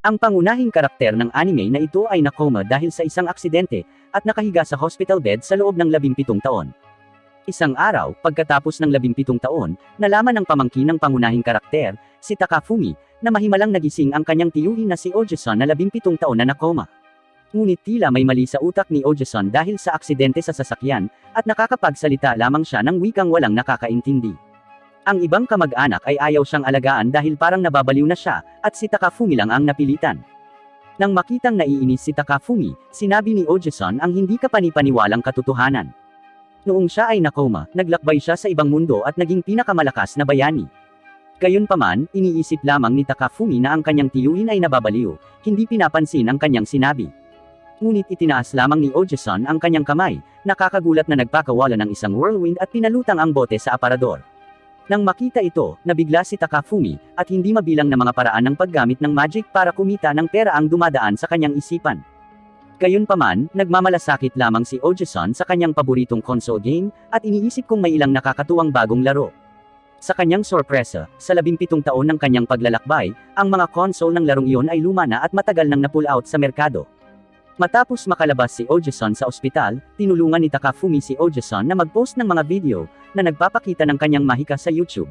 Ang pangunahing karakter ng anime na ito ay nakoma dahil sa isang aksidente, at nakahiga sa hospital bed sa loob ng 17 taon. Isang araw, pagkatapos ng 17 taon, nalaman ng pamangkin ng pangunahing karakter, si Takafumi, na mahimalang nagising ang kanyang tiyuhin na si Ojisan na 17 taon na nakoma. Ngunit tila may mali sa utak ni Ojisan dahil sa aksidente sa sasakyan, at nakakapagsalita lamang siya ng wikang walang nakakaintindi. Ang ibang kamag-anak ay ayaw siyang alagaan dahil parang nababaliw na siya, at si Takafumi lang ang napilitan. Nang makitang naiinis si Takafumi, sinabi ni Ojisan ang hindi kapanipaniwalang katotohanan. Noong siya ay nakoma, naglakbay siya sa ibang mundo at naging pinakamalakas na bayani. Gayunpaman, iniisip lamang ni Takafumi na ang kanyang tiyuhin ay nababaliw, hindi pinapansin ang kanyang sinabi. Ngunit itinaas lamang ni Ojisan ang kanyang kamay, nakakagulat na nagpakawala ng isang whirlwind at pinalutang ang bote sa aparador. Nang makita ito, nabigla si Takafumi, at hindi mabilang na mga paraan ng paggamit ng magic para kumita ng pera ang dumadaan sa kanyang isipan. Gayunpaman, nagmamalasakit lamang si Ojisan sa kanyang paboritong console game, at iniisip kung may ilang nakakatuwang bagong laro. Sa kanyang sorpresa, sa 17 taon ng kanyang paglalakbay, ang mga console ng larong iyon ay luma na at matagal nang na-pull out sa merkado. Matapos makalabas si Ojisan sa ospital, tinulungan ni Takafumi si Ojisan na mag-post ng mga video, na nagpapakita ng kanyang mahika sa YouTube.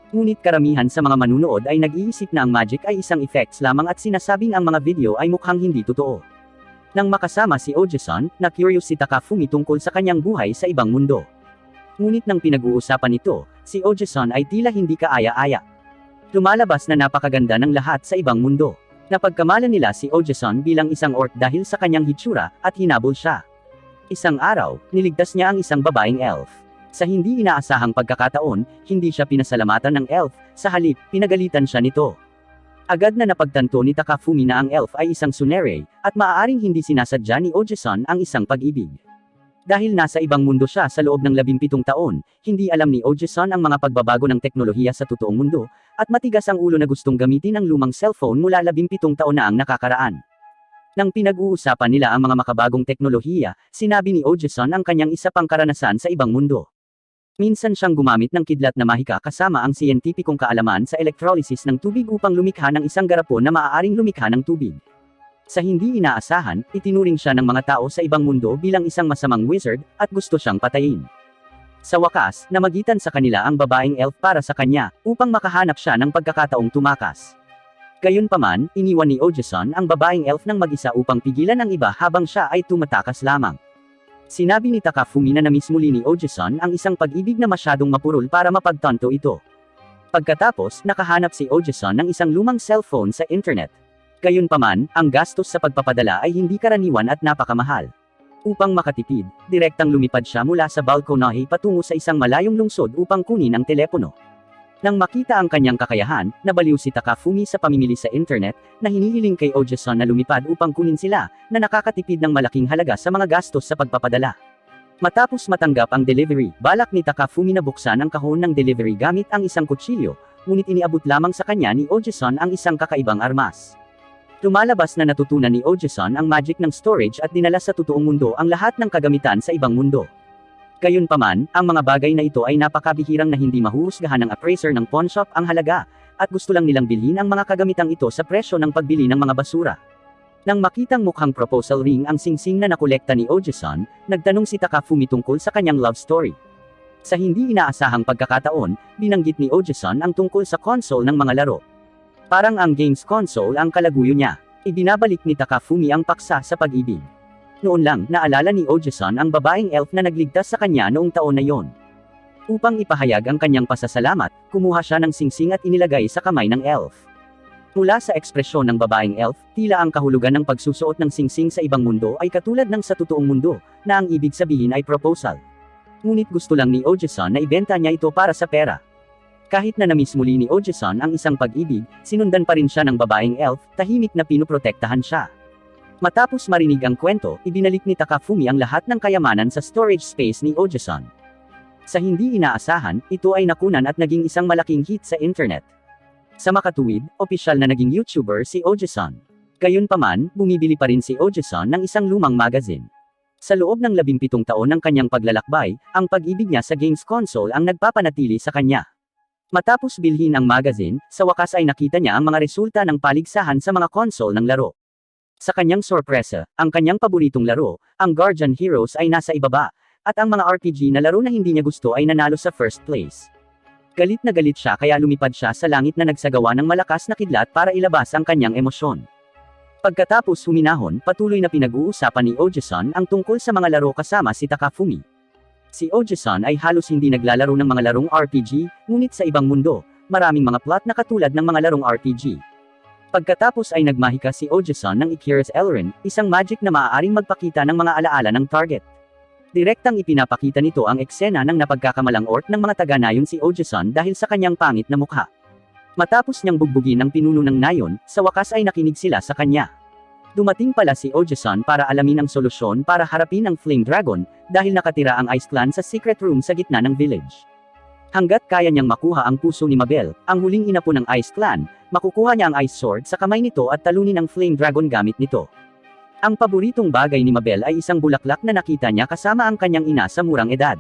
Ngunit karamihan sa mga manunood ay nag-iisip na ang magic ay isang effects lamang at sinasabing ang mga video ay mukhang hindi totoo. Nang makasama si Ojisan, na-curious si Takafumi tungkol sa kanyang buhay sa ibang mundo. Ngunit nang pinag-uusapan ito, si Ojisan ay tila hindi kaaya-aya. Lumalabas na napakaganda ng lahat sa ibang mundo. Napagkamalan nila si Ojisan bilang isang orc dahil sa kanyang hitsura, at hinabol siya. Isang araw, niligtas niya ang isang babaeng elf. Sa hindi inaasahang pagkakataon, hindi siya pinasalamatan ng elf, sa halip, pinagalitan siya nito. Agad na napagtanto ni Takafumi na ang elf ay isang tsunere, at maaaring hindi sinasadya ni Ojisan ang isang pag-ibig. Dahil nasa ibang mundo siya sa loob ng 17 taon, hindi alam ni Ojisan ang mga pagbabago ng teknolohiya sa totoong mundo, at matigas ang ulo na gustong gamitin ang lumang cellphone mula 17 taon na ang nakakaraan. Nang pinag-uusapan nila ang mga makabagong teknolohiya, sinabi ni Ojisan ang kanyang isa pang karanasan sa ibang mundo. Minsan siyang gumamit ng kidlat na mahika kasama ang siyentipikong kaalaman sa electrolysis ng tubig upang lumikha ng isang garapon na maaaring lumikha ng tubig. Sa hindi inaasahan, itinuring siya ng mga tao sa ibang mundo bilang isang masamang wizard, at gusto siyang patayin. Sa wakas, namagitan sa kanila ang babaeng elf para sa kanya, upang makahanap siya ng pagkakataong tumakas. Gayunpaman, iniwan ni Ojisan ang babaeng elf ng mag-isa upang pigilan ang iba habang siya ay tumatakas lamang. Sinabi ni Takafumi na namiss muli ni Ojisan ang isang pag-ibig na masyadong mapurol para mapagtanto ito. Pagkatapos, nakahanap si Ojisan ng isang lumang cellphone sa internet. Gayunpaman, ang gastos sa pagpapadala ay hindi karaniwan at napakamahal. Upang makatipid, direktang lumipad siya mula sa balkonahe patungo sa isang malayong lungsod upang kunin ang telepono. Nang makita ang kanyang kakayahan, nabaliw si Takafumi sa pamimili sa internet, na hinihiling kay Ojisan na lumipad upang kunin sila, na nakakatipid ng malaking halaga sa mga gastos sa pagpapadala. Matapos matanggap ang delivery, balak ni Takafumi na buksan ang kahon ng delivery gamit ang isang kutsilyo, ngunit iniabot lamang sa kanya ni Ojisan ang isang kakaibang armas. Lumalabas na natutunan ni Ojisan ang magic ng storage at dinala sa totoong mundo ang lahat ng kagamitan sa ibang mundo. Gayunpaman, ang mga bagay na ito ay napakabihirang na hindi mahuhusgahan ng appraiser ng pawn shop ang halaga, at gusto lang nilang bilhin ang mga kagamitang ito sa presyo ng pagbili ng mga basura. Nang makitang mukhang proposal ring ang singsing na nakolekta ni Ojisan, nagtanong si Takafumi tungkol sa kanyang love story. Sa hindi inaasahang pagkakataon, binanggit ni Ojisan ang tungkol sa console ng mga laro. Parang ang games console ang kalaguyo niya. Ibinabalik ni Takafumi ang paksa sa pag-ibig. Noon lang, naalala ni Ojisan ang babaeng elf na nagligtas sa kanya noong taon na yon. Upang ipahayag ang kanyang pasasalamat, kumuha siya ng singsing at inilagay sa kamay ng elf. Mula sa ekspresyon ng babaeng elf, tila ang kahulugan ng pagsusuot ng singsing sa ibang mundo ay katulad ng sa totoong mundo, na ang ibig sabihin ay proposal. Ngunit gusto lang ni Ojisan na ibenta niya ito para sa pera. Kahit na namiss muli ni Ojisan ang isang pag-ibig, sinundan pa rin siya ng babaeng elf, tahimik na pinoprotektahan siya. Matapos marinig ang kwento, ibinalik ni Takafumi ang lahat ng kayamanan sa storage space ni Ojisan. Sa hindi inaasahan, ito ay nakunan at naging isang malaking hit sa internet. Sa makatuwid, opisyal na naging YouTuber si Ojisan. Gayunpaman, bumibili pa rin si Ojisan ng isang lumang magazine. Sa loob ng 17 taon ng kanyang paglalakbay, ang pag-ibig niya sa games console ang nagpapanatili sa kanya. Matapos bilhin ang magazine, sa wakas ay nakita niya ang mga resulta ng paligsahan sa mga console ng laro. Sa kanyang sorpresa, ang kanyang paboritong laro, ang Guardian Heroes ay nasa ibaba, at ang mga RPG na laro na hindi niya gusto ay nanalo sa first place. Galit na galit siya kaya lumipad siya sa langit na nagsagawa ng malakas na kidlat para ilabas ang kanyang emosyon. Pagkatapos huminahon, patuloy na pinag-uusapan ni Oji-san ang tungkol sa mga laro kasama si Takafumi. Si Oji-san ay halos hindi naglalaro ng mga larong RPG, ngunit sa ibang mundo, maraming mga plot na katulad ng mga larong RPG. Pagkatapos ay nagmahika si Oji-san ng Icarus Elrin, isang magic na maaaring magpakita ng mga alaala ng target. Direktang ipinapakita nito ang eksena ng napagkakamalang orc ng mga taga-nayon si Oji-san dahil sa kanyang pangit na mukha. Matapos niyang bugbugin ang pinuno ng nayon, sa wakas ay nakinig sila sa kanya. Dumating pala si Oji-san para alamin ang solusyon para harapin ang Flame Dragon, dahil nakatira ang Ice Clan sa secret room sa gitna ng village. Hanggat kaya niyang makuha ang puso ni Mabel, ang huling inapo ng Ice Clan, makukuha niya ang Ice Sword sa kamay nito at talunin ang Flame Dragon gamit nito. Ang paboritong bagay ni Mabel ay isang bulaklak na nakita niya kasama ang kanyang ina sa murang edad.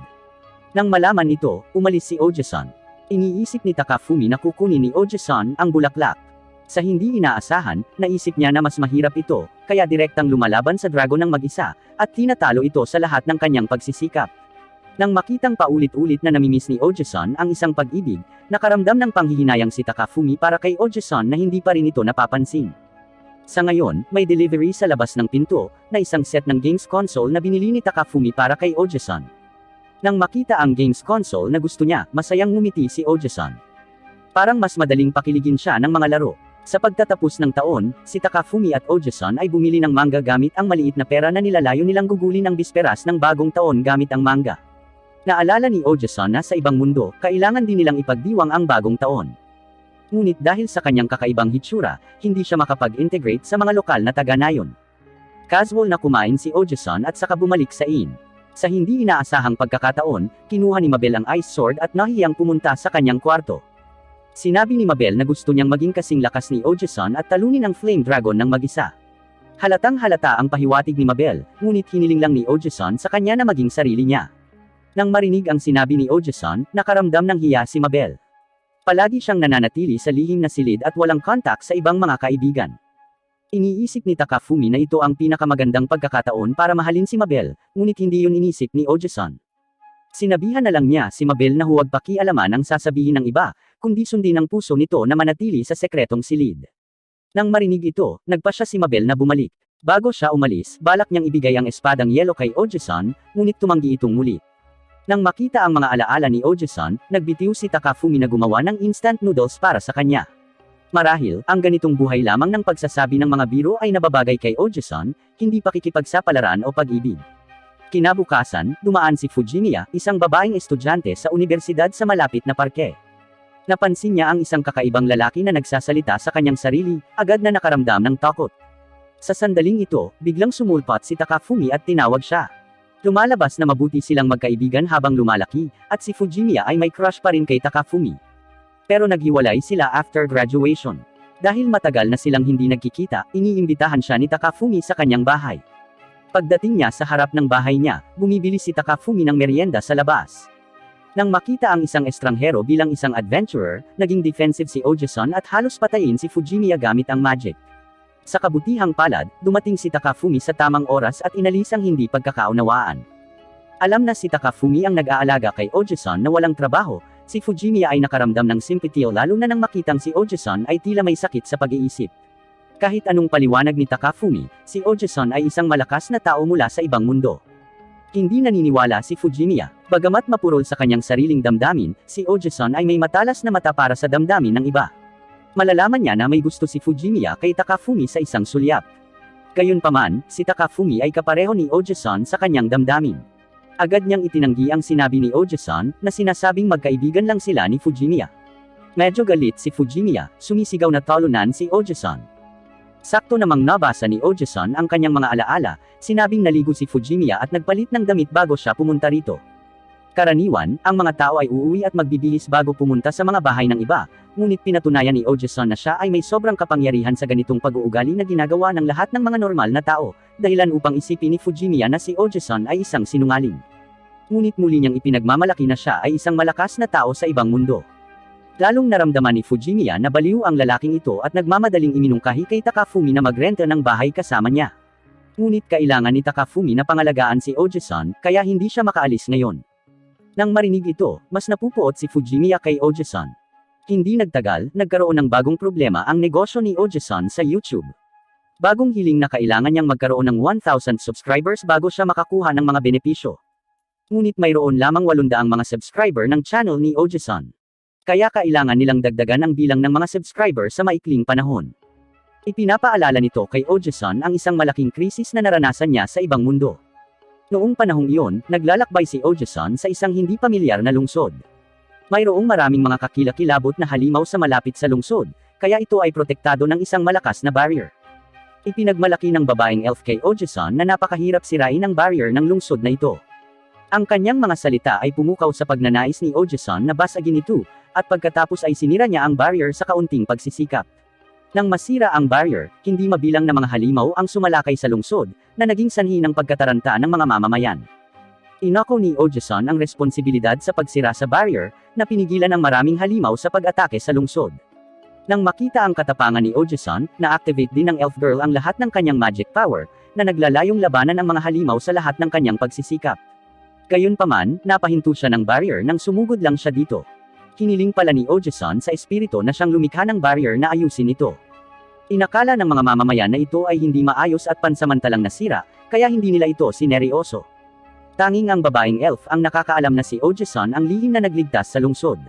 Nang malaman ito, umalis si Oji-san. Iniisip ni Takafumi na kukunin ni Oji-san ang bulaklak. Sa hindi inaasahan, naisip niya na mas mahirap ito, kaya direktang lumalaban sa dragon ng mag-isa, at tinatalo ito sa lahat ng kanyang pagsisikap. Nang makitang paulit-ulit na namimiss ni Oji-san ang isang pag-ibig, nakaramdam ng panghihinayang si Takafumi para kay Oji-san na hindi pa rin ito napapansin. Sa ngayon, may delivery sa labas ng pinto, na isang set ng games console na binili ni Takafumi para kay Oji-san. Nang makita ang games console na gusto niya, masayang ngumiti si Oji-san. Parang mas madaling pakiligin siya ng mga laro. Sa pagtatapos ng taon, si Takafumi at Oji-san ay bumili ng manga gamit ang maliit na pera na nilalayo nilang gugulin ang bisperas ng bagong taon gamit ang manga. Naalala ni Oji-san na sa ibang mundo, kailangan din nilang ipagdiwang ang bagong taon. Ngunit dahil sa kanyang kakaibang hitsura, hindi siya makapag-integrate sa mga lokal na taga-nayon. Casual na kumain si Oji-san at saka bumalik sa inn. Sa hindi inaasahang pagkakataon, kinuha ni Mabel ang Ice Sword at nahiyang pumunta sa kanyang kwarto. Sinabi ni Mabel na gusto niyang maging kasing lakas ni Oji-san at talunin ang Flame Dragon ng mag-isa. Halatang halata ang pahiwatig ni Mabel, ngunit hiniling lang ni Oji-san sa kanya na maging sarili niya. Nang marinig ang sinabi ni Oji-san, nakaramdam ng hiya si Mabel. Palagi siyang nananatili sa lihim na silid at walang kontak sa ibang mga kaibigan. Iniisip ni Takafumi na ito ang pinakamagandang pagkakataon para mahalin si Mabel, ngunit hindi yun inisip ni Oji-san. Sinabihan na lang niya si Mabel na huwag pakialaman ang sasabihin ng iba, kundi sundin ang puso nito na manatili sa sekretong silid. Nang marinig ito, nagpasya si Mabel na bumalik. Bago siya umalis, balak niyang ibigay ang espadang yelo kay Oji-san, ngunit tumanggi itong muli. Nang makita ang mga alaala ni Oji-san, nagbitiw si Takafumi na gumawa ng instant noodles para sa kanya. Marahil, ang ganitong buhay lamang ng pagsasabi ng mga biro ay nababagay kay Oji-san, hindi pakikipagsapalaran o pag-ibig. Kinabukasan, dumaan si Fujimiya, isang babaeng estudyante sa universidad sa malapit na parke. Napansin niya ang isang kakaibang lalaki na nagsasalita sa kanyang sarili, agad na nakaramdam ng takot. Sa sandaling ito, biglang sumulpot si Takafumi at tinawag siya. Lumalabas na mabuti silang magkaibigan habang lumalaki, at si Fujimiya ay may crush pa rin kay Takafumi. Pero naghiwalay sila after graduation. Dahil matagal na silang hindi nagkikita, iniimbitahan siya ni Takafumi sa kanyang bahay. Pagdating niya sa harap ng bahay niya, bumibili si Takafumi ng merienda sa labas. Nang makita ang isang estranghero bilang isang adventurer, naging defensive si Oji-san at halos patayin si Fujimiya gamit ang magic. Sa kabutihang palad, dumating si Takafumi sa tamang oras at inalis ang hindi pagkakaunawaan. Alam na si Takafumi ang nag-aalaga kay Oji-san na walang trabaho, si Fujimiya ay nakaramdam ng sympathy lalo na nang makitang si Oji-san ay tila may sakit sa pag-iisip. Kahit anong paliwanag ni Takafumi, si Oji-san ay isang malakas na tao mula sa ibang mundo. Hindi naniniwala si Fujimiya, bagamat mapurol sa kanyang sariling damdamin, si Oji-san ay may matalas na mata para sa damdamin ng iba. Malalaman niya na may gusto si Fujimiya kay Takafumi sa isang sulyap. Gayunpaman, si Takafumi ay kapareho ni Oji-san sa kanyang damdamin. Agad niyang itinanggi ang sinabi ni Oji-san, na sinasabing magkaibigan lang sila ni Fujimiya. Medyo galit si Fujimiya, sumisigaw na talunan si Oji-san. Sakto namang nabasa ni Oji-san ang kanyang mga alaala, sinabing naligo si Fujimiya at nagpalit ng damit bago siya pumunta rito. Karaniwan, ang mga tao ay uuwi at magbibihis bago pumunta sa mga bahay ng iba, ngunit pinatunayan ni Oji-san na siya ay may sobrang kapangyarihan sa ganitong pag-uugali na ginagawa ng lahat ng mga normal na tao, dahilan upang isipin ni Fujimiya na si Oji-san ay isang sinungaling. Ngunit muli niyang ipinagmamalaki na siya ay isang malakas na tao sa ibang mundo. Lalong naramdaman ni Fujimiya na baliw ang lalaking ito at nagmamadaling iminungkahi kay Takafumi na magrenta ng bahay kasama niya. Ngunit kailangan ni Takafumi na pangalagaan si Oji-san, kaya hindi siya makaalis ngayon. Nang marinig ito, mas napupuot si Fujimiya kay Oji-san. Hindi nagtagal, nagkaroon ng bagong problema ang negosyo ni Oji-san sa YouTube. Bagong hiling na kailangan niyang magkaroon ng 1,000 subscribers bago siya makakuha ng mga benepisyo. Ngunit mayroon lamang 800 mga subscriber ng channel ni Oji-san. Kaya kailangan nilang dagdagan ang bilang ng mga subscriber sa maikling panahon. Ipinapaalala nito kay Oji-san ang isang malaking krisis na naranasan niya sa ibang mundo. Noong panahong iyon, naglalakbay si Oji-san sa isang hindi pamilyar na lungsod. Mayroong maraming mga kakilakilabot na halimaw sa malapit sa lungsod, kaya ito ay protektado ng isang malakas na barrier. Ipinagmalaki ng babaeng elf kay Oji-san na napakahirap sirain ang barrier ng lungsod na ito. Ang kanyang mga salita ay pumukaw sa pagnanais ni Oji-san na basagin ito, at pagkatapos ay sinira niya ang barrier sa kaunting pagsisikap. Nang masira ang barrier, hindi mabilang na mga halimaw ang sumalakay sa lungsod, na naging sanhi ng pagkataranta ng mga mamamayan. Inako ni Oji-san ang responsibilidad sa pagsira sa barrier, na pinigilan ang maraming halimaw sa pag-atake sa lungsod. Nang makita ang katapangan ni Oji-san, na-activate din ng elf girl ang lahat ng kanyang magic power, na naglalayong labanan ang mga halimaw sa lahat ng kanyang pagsisikap. Gayunpaman, napahinto siya ng barrier nang sumugod lang siya dito. Hiniling pala ni Oji-san sa espiritu na siyang lumikha ng barrier na ayusin ito. Inakala ng mga mamamayan na ito ay hindi maayos at pansamantalang nasira, kaya hindi nila ito sineryoso. Tanging ang babaeng elf ang nakakaalam na si Oji-san ang lihim na nagligtas sa lungsod.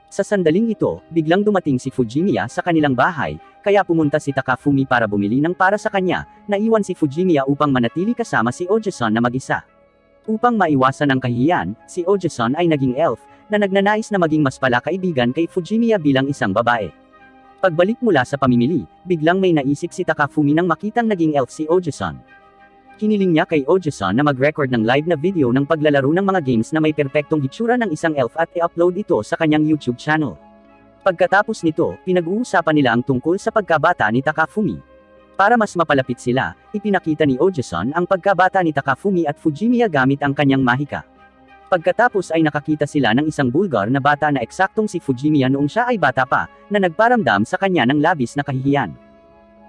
Sa sandaling ito, biglang dumating si Fujimiya sa kanilang bahay, kaya pumunta si Takafumi para bumili ng para sa kanya, naiwan si Fujimiya upang manatili kasama si Oji-san na mag-isa. Upang maiwasan ang kahihiyan, si Oji-san ay naging elf, na nagnanais na maging mas palakaibigan kay Fujimiya bilang isang babae. Pagbalik mula sa pamimili, biglang may naisip si Takafumi nang makitang naging elf si Oji-san. Hiniling niya kay Oji-san na mag-record ng live na video ng paglalaro ng mga games na may perpektong hitsura ng isang elf at i-upload ito sa kanyang YouTube channel. Pagkatapos nito, pinag-uusapan nila ang tungkol sa pagkabata ni Takafumi. Para mas mapalapit sila, ipinakita ni Oji-san ang pagkabata ni Takafumi at Fujimiya gamit ang kanyang mahika. Pagkatapos ay nakakita sila ng isang Bulgar na bata na eksaktong si Fujimiya noong siya ay bata pa, na nagparamdam sa kanya ng labis na kahihiyan.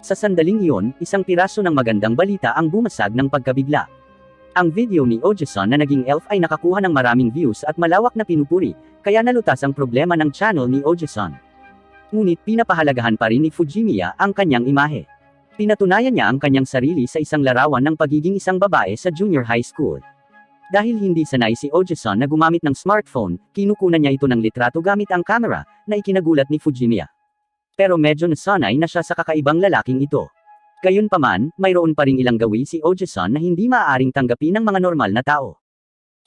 Sa sandaling iyon, isang piraso ng magandang balita ang bumasag ng pagkabigla. Ang video ni Oji-san na naging elf ay nakakuha ng maraming views at malawak na pinupuri, kaya nalutas ang problema ng channel ni Oji-san. Ngunit pinapahalagahan pa rin ni Fujimiya ang kanyang imahe. Pinatunayan niya ang kanyang sarili sa isang larawan ng pagiging isang babae sa junior high school. Dahil hindi sanay si Oji-san na gumamit ng smartphone, kinukunan niya ito ng litrato gamit ang camera, na ikinagulat ni Fujimiya. Pero medyo nasanay na siya sa kakaibang lalaking ito. Gayunpaman, mayroon pa ring ilang gawi si Oji-san na hindi maaaring tanggapin ng mga normal na tao.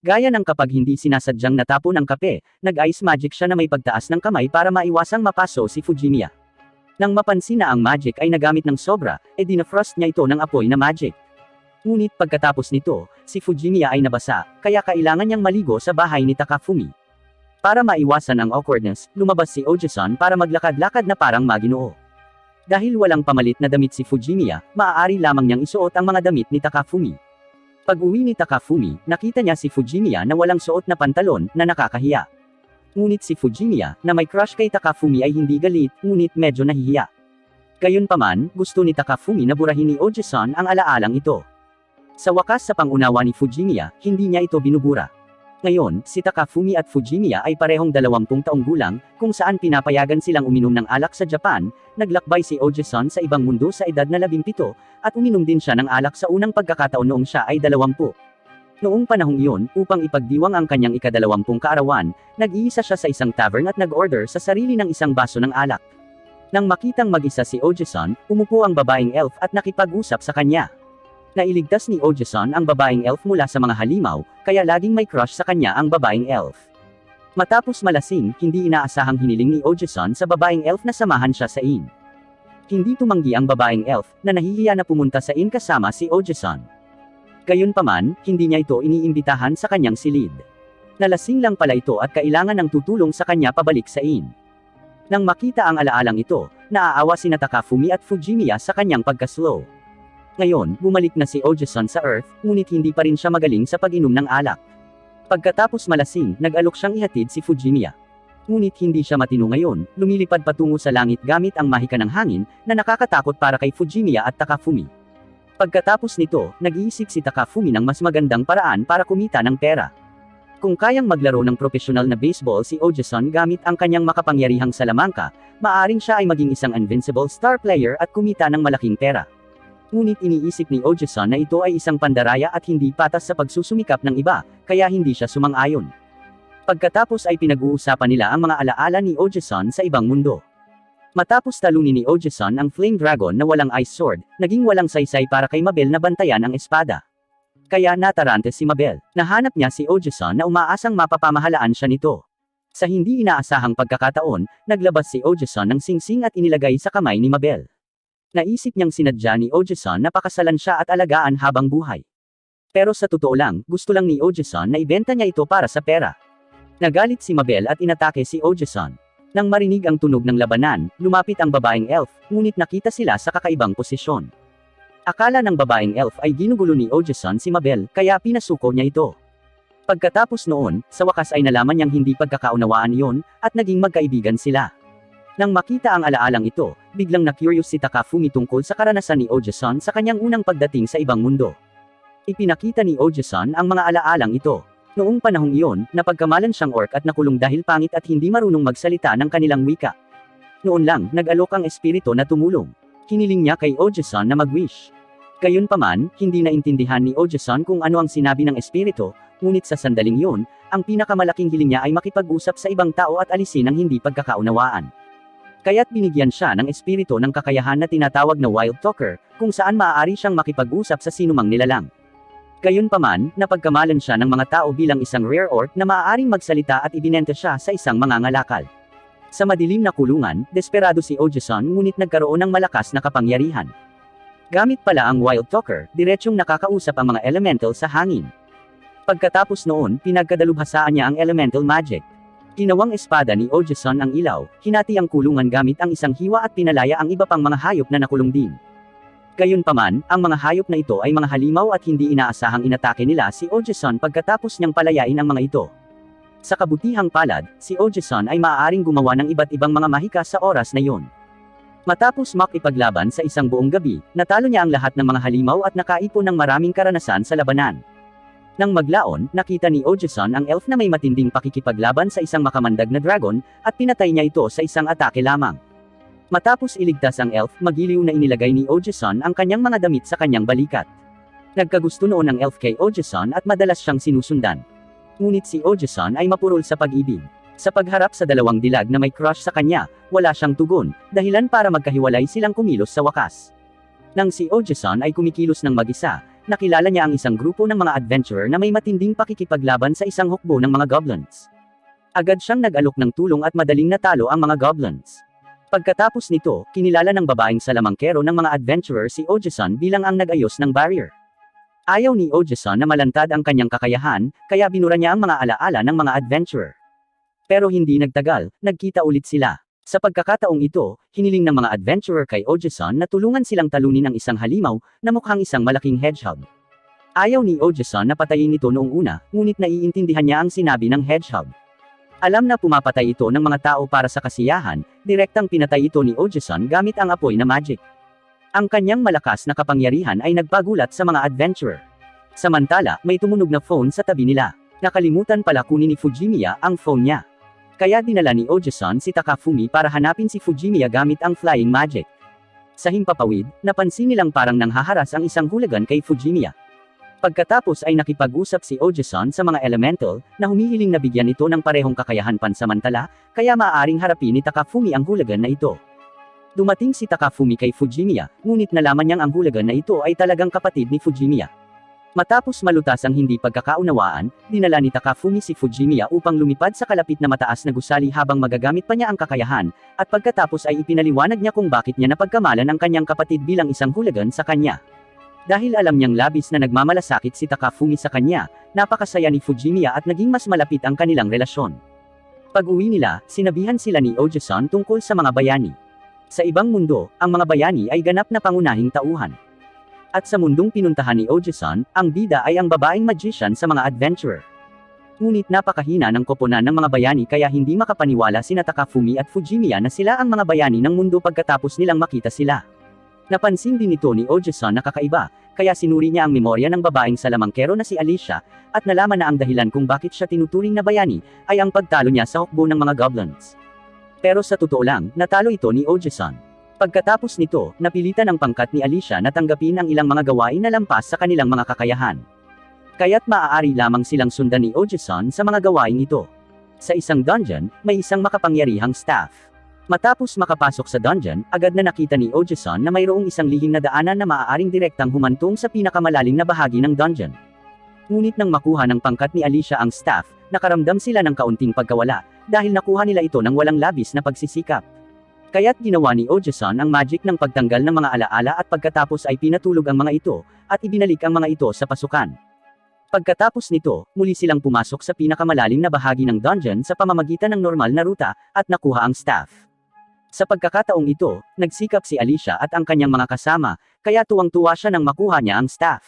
Gaya ng kapag hindi sinasadyang natapo ng kape, nag-ice magic siya na may pagtaas ng kamay para maiwasang mapaso si Fujimiya. Nang mapansin na ang magic ay nagamit ng sobra, dinafrost niya ito ng apoy na magic. Ngunit pagkatapos nito, si Fujimiya ay nabasa, kaya kailangan niyang maligo sa bahay ni Takafumi. Para maiwasan ang awkwardness, lumabas si Oji-san para maglakad-lakad na parang maginoo. Dahil walang pamalit na damit si Fujimiya, maaari lamang niyang isuot ang mga damit ni Takafumi. Pag-uwi ni Takafumi, nakita niya si Fujimiya na walang suot na pantalon, na nakakahiya. Ngunit si Fujimiya, na may crush kay Takafumi ay hindi galit, ngunit medyo nahihiya. Gayunpaman, gusto ni Takafumi na burahin ni Oji-san ang alaalang ito. Sa wakas sa pangunawa ni Fujimiya, hindi niya ito binubura. Ngayon, si Takafumi at Fujimiya ay parehong 20 taong gulang, kung saan pinapayagan silang uminom ng alak sa Japan, naglakbay si Oji-san sa ibang mundo sa edad na 17, at uminom din siya ng alak sa unang pagkakataon noong siya ay 20. Noong panahong iyon, upang ipagdiwang ang kanyang ika-20 kaarawan, nag-iisa siya sa isang tavern at nag-order sa sarili ng isang baso ng alak. Nang makitang mag-isa si Oji-san, umupo ang babaeng elf at nakipag-usap sa kanya. Nailigtas ni Oji-san ang babaeng elf mula sa mga halimaw, kaya laging may crush sa kanya ang babaeng elf. Matapos malasing, hindi inaasahang hiniling ni Oji-san sa babaeng elf na samahan siya sa inn. Hindi tumanggi ang babaeng elf, na nahihiya na pumunta sa inn kasama si Oji-san. Gayunpaman, hindi niya ito iniimbitahan sa kanyang silid. Nalasing lang pala ito at kailangan ng tutulong sa kanya pabalik sa inn. Nang makita ang alaalang ito, naaawa sina Takafumi at Fujimiya sa kanyang pagka-slow. Ngayon, bumalik na si Oji-san sa Earth, ngunit hindi pa rin siya magaling sa pag-inom ng alak. Pagkatapos malasing, nag-alok siyang ihatid si Fujimiya. Ngunit hindi siya matino ngayon, lumilipad patungo sa langit gamit ang mahika ng hangin, na nakakatakot para kay Fujimiya at Takafumi. Pagkatapos nito, nag-iisip si Takafumi ng mas magandang paraan para kumita ng pera. Kung kayang maglaro ng profesional na baseball si Ojason gamit ang kanyang makapangyarihang salamangka, maaring siya ay maging isang invincible star player at kumita ng malaking pera. Ngunit iniisip ni Ojason na ito ay isang pandaraya at hindi patas sa pagsusumikap ng iba, kaya hindi siya sumang-ayon. Pagkatapos ay pinag-uusapan nila ang mga alaala ni Ojason sa ibang mundo. Matapos talunin ni Ojason ang Flame Dragon na walang Ice Sword, naging walang saysay para kay Mabel na bantayan ang espada. Kaya natarante si Mabel. Nahanap niya si Ojason na umaasang mapapamahalaan siya nito. Sa hindi inaasahang pagkakataon, naglabas si Ojason ng singsing at inilagay sa kamay ni Mabel. Naisip niyang sinadya ni Ojason na pakasalan siya at alagaan habang buhay. Pero sa totoo lang, gusto lang ni Ojason na ibenta niya ito para sa pera. Nagalit si Mabel at inatake si Ojason. Nang marinig ang tunog ng labanan, lumapit ang babaeng elf, ngunit nakita sila sa kakaibang posisyon. Akala ng babaeng elf ay ginugulo ni Ojason si Mabel, kaya pinasuko niya ito. Pagkatapos noon, sa wakas ay nalaman niyang hindi pagkakaunawaan iyon, at naging magkaibigan sila. Nang makita ang alaalang ito, biglang na-curious si Takafumi tungkol sa karanasan ni Ojason sa kanyang unang pagdating sa ibang mundo. Ipinakita ni Ojason ang mga alaalang ito. Noong panahong iyon, napagkamalan siyang orc at nakulong dahil pangit at hindi marunong magsalita ng kanilang wika. Noon lang, nag-alok ang espiritu na tumulong. Hiniling niya kay Ojason na mag-wish. Gayunpaman, hindi naintindihan ni Ojason kung ano ang sinabi ng espiritu, ngunit sa sandaling iyon, ang pinakamalaking hiling niya ay makipag-usap sa ibang tao at alisin ang hindi pagkakaunawaan. Kaya't binigyan siya ng espiritu ng kakayahan na tinatawag na Wild Talker, kung saan maaari siyang makipag-usap sa sinumang nilalang. Gayunpaman, napagkamalan siya ng mga tao bilang isang rare orc na maaaring magsalita at ibinenta siya sa isang mangangalakal. Sa madilim na kulungan, desperado si Ojason ngunit nagkaroon ng malakas na kapangyarihan. Gamit pala ang Wild Talker, diretsyong nakakausap ang mga elemental sa hangin. Pagkatapos noon, pinagkadalubhasaan niya ang elemental magic. Ginawang espada ni Ojason ang ilaw, hinati ang kulungan gamit ang isang hiwa at pinalaya ang iba pang mga hayop na nakulong din. Gayunpaman, ang mga hayop na ito ay mga halimaw at hindi inaasahang inatake nila si Ojason pagkatapos niyang palayain ang mga ito. Sa kabutihang palad, si Ojason ay maaaring gumawa ng iba't ibang mga mahika sa oras na iyon. Matapos makipaglaban sa isang buong gabi, natalo niya ang lahat ng mga halimaw at nakaipon ng maraming karanasan sa labanan. Nang maglaon, nakita ni Ojason ang elf na may matinding pakikipaglaban sa isang makamandag na dragon, at pinatay niya ito sa isang atake lamang. Matapos iligtas ang elf, magiliw na inilagay ni Ojason ang kanyang mga damit sa kanyang balikat. Nagkagusto noon ang elf kay Ojason at madalas siyang sinusundan. Ngunit si Ojason ay mapurol sa pag-ibig. Sa pagharap sa dalawang dilag na may crush sa kanya, wala siyang tugon, dahilan para magkahiwalay silang kumilos sa wakas. Nang si Ojason ay kumikilos ng mag-isa, nakilala niya ang isang grupo ng mga adventurer na may matinding pakikipaglaban sa isang hukbo ng mga goblins. Agad siyang nag-alok ng tulong at madaling natalo ang mga goblins. Pagkatapos nito, kinilala ng babaeng salamangkero ng mga adventurer si Ojason bilang ang nag-ayos ng barrier. Ayaw ni Ojason na malantad ang kanyang kakayahan, kaya binura niya ang mga alaala ng mga adventurer. Pero hindi nagtagal, nagkita ulit sila. Sa pagkakataong ito, hiniling ng mga adventurer kay Ojason na tulungan silang talunin ang isang halimaw, na mukhang isang malaking hedgehog. Ayaw ni Ojason na patayin ito noong una, ngunit naiintindihan niya ang sinabi ng hedgehog. Alam na pumapatay ito ng mga tao para sa kasiyahan, direktang pinatay ito ni Ojason gamit ang apoy na magic. Ang kanyang malakas na kapangyarihan ay nagpagulat sa mga adventurer. Samantala, may tumunog na phone sa tabi nila. Nakalimutan pala kunin ni Fujimiya ang phone niya. Kaya dinala ni Ojason si Takafumi para hanapin si Fujimiya gamit ang flying magic. Sa himpapawid, napansin nilang parang nanghaharas ang isang hulagan kay Fujimiya. Pagkatapos ay nakipag-usap si Ojason sa mga elemental, na humihiling na bigyan ito ng parehong kakayahan pansamantala, kaya maaaring harapin ni Takafumi ang hulagan na ito. Dumating si Takafumi kay Fujimiya, ngunit nalaman niyang ang hulagan na ito ay talagang kapatid ni Fujimiya. Matapos malutas ang hindi pagkakaunawaan, dinala ni Takafumi si Fujimiya upang lumipad sa kalapit na mataas na gusali habang magagamit pa niya ang kakayahan, at pagkatapos ay ipinaliwanag niya kung bakit niya napagkamalan ang kanyang kapatid bilang isang hulagan sa kanya. Dahil alam niyang labis na nagmamalasakit si Takafumi sa kanya, napakasaya ni Fujimiya at naging mas malapit ang kanilang relasyon. Pag-uwi nila, sinabihan sila ni Ojason tungkol sa mga bayani. Sa ibang mundo, ang mga bayani ay ganap na pangunahing tauhan. At sa mundong pinuntahan ni Ojason, ang bida ay ang babaeng magician sa mga adventurer. Ngunit napakahina ng koponan ng mga bayani kaya hindi makapaniwala sina Takafumi at Fujimiya na sila ang mga bayani ng mundo pagkatapos nilang makita sila. Napansin din ito ni Oji-san na kakaiba, kaya sinuri niya ang memorya ng babaeng salamangkero na si Alicia, at nalaman na ang dahilan kung bakit siya tinuturing na bayani, ay ang pagtalo niya sa hukbo ng mga goblins. Pero sa totoo lang, natalo ito ni Oji-san. Pagkatapos nito, napilitan ang pangkat ni Alicia na tanggapin ang ilang mga gawain na lampas sa kanilang mga kakayahan. Kaya't maaari lamang silang sundan ni Oji-san sa mga gawain ito. Sa isang dungeon, may isang makapangyarihang staff. Matapos makapasok sa dungeon, agad na nakita ni Oji-san na mayroong isang lihim na daanan na maaaring direktang humantong sa pinakamalalim na bahagi ng dungeon. Ngunit nang makuha ng pangkat ni Alicia ang staff, nakaramdam sila ng kaunting pagkawala, dahil nakuha nila ito ng walang labis na pagsisikap. Kaya't ginawa ni Oji-san ang magic ng pagtanggal ng mga alaala at pagkatapos ay pinatulog ang mga ito, at ibinalik ang mga ito sa pasukan. Pagkatapos nito, muli silang pumasok sa pinakamalalim na bahagi ng dungeon sa pamamagitan ng normal na ruta, at nakuha ang staff. Sa pagkakataong ito, nagsikap si Alicia at ang kanyang mga kasama, kaya tuwang-tuwa siya nang makuha niya ang staff.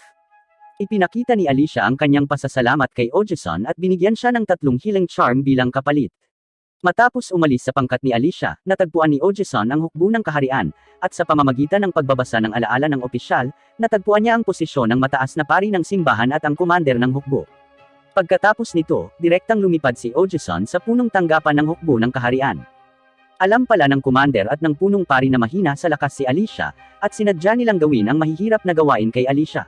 Ipinakita ni Alicia ang kanyang pasasalamat kay Oji-san at binigyan siya ng 3 healing charm bilang kapalit. Matapos umalis sa pangkat ni Alicia, natagpuan ni Oji-san ang hukbo ng kaharian, at sa pamamagitan ng pagbabasa ng alaala ng opisyal, natagpuan niya ang posisyon ng mataas na pari ng simbahan at ang commander ng hukbo. Pagkatapos nito, direktang lumipad si Oji-san sa punong tanggapan ng hukbo ng kaharian. Alam pala ng commander at ng punong pari na mahina sa lakas si Alicia, at sinadya nilang gawin ang mahihirap na gawain kay Alicia.